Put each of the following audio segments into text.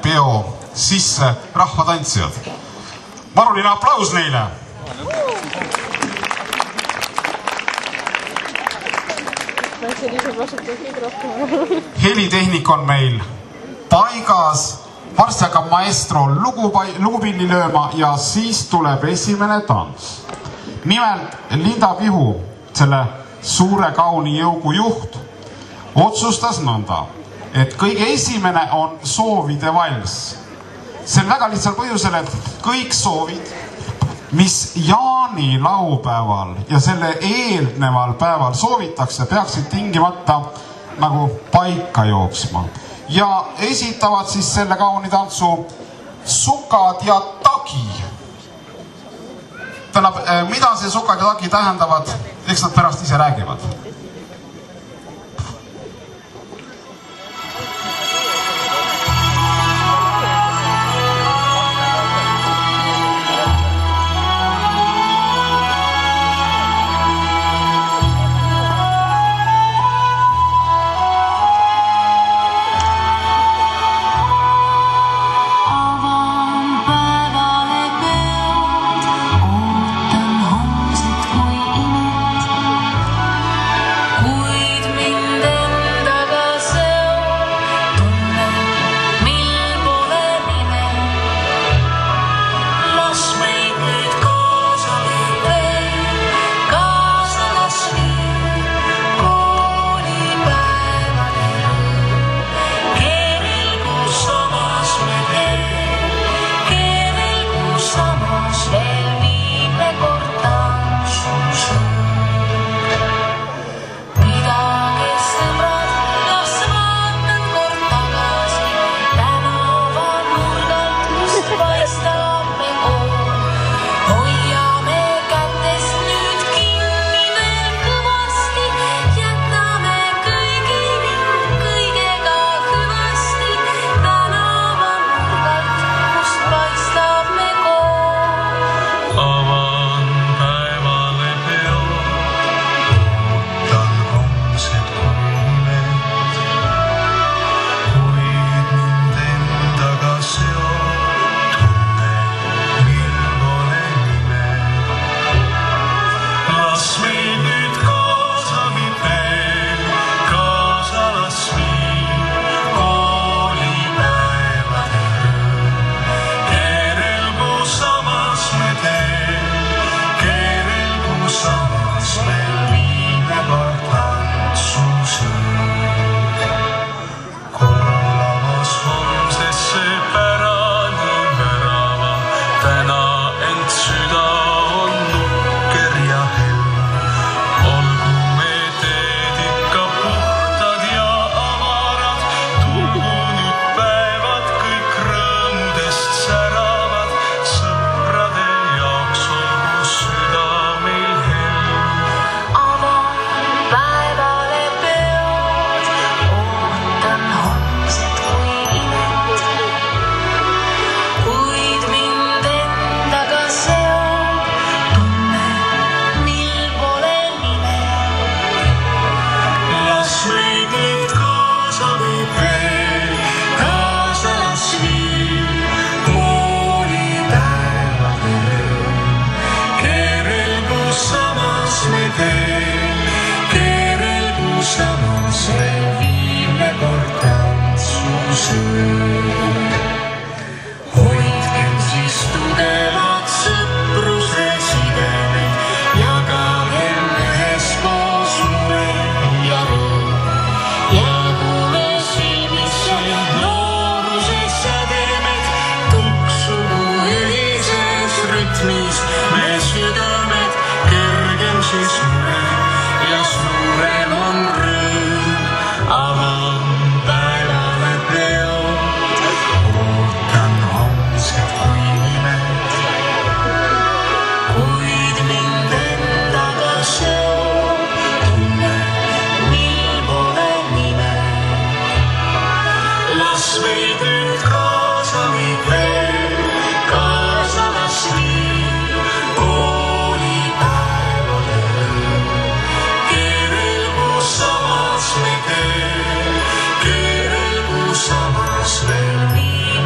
peo sisse rahvatantsijad. Maruline aplaus neile. Helitehnik on meil paigas. Varsti hakkab maestro lugupilli lööma ja siis tuleb esimene tants. Nimelt Linda Pihu, selle suure kauni jõugu juht, otsustas nõnda, et kõige esimene on soovide valss. See on väga lihtsal põhjusel, et kõik soovid, mis jaani laupäeval ja selle eelneval päeval soovitakse, peaksid tingimata nagu paika jooksma. Ja esitavad siis selle kauni tantsu Sukad ja Tagi. Tähendab, mida see Sukad ja Tagi tähendavad, eks nad pärast ise räägivad.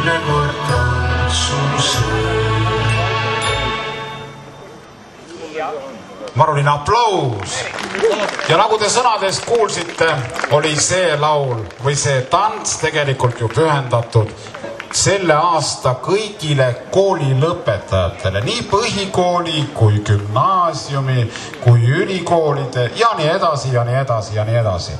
teinekord tantsusöö. Maruline aplaus! Ja nagu te sõnadest kuulsite, oli see laul või see tants tegelikult ju pühendatud selle aasta kõigile kooli lõpetajatele, nii põhikooli kui gümnaasiumi, kui ülikoolide ja nii edasi ja nii edasi ja nii edasi.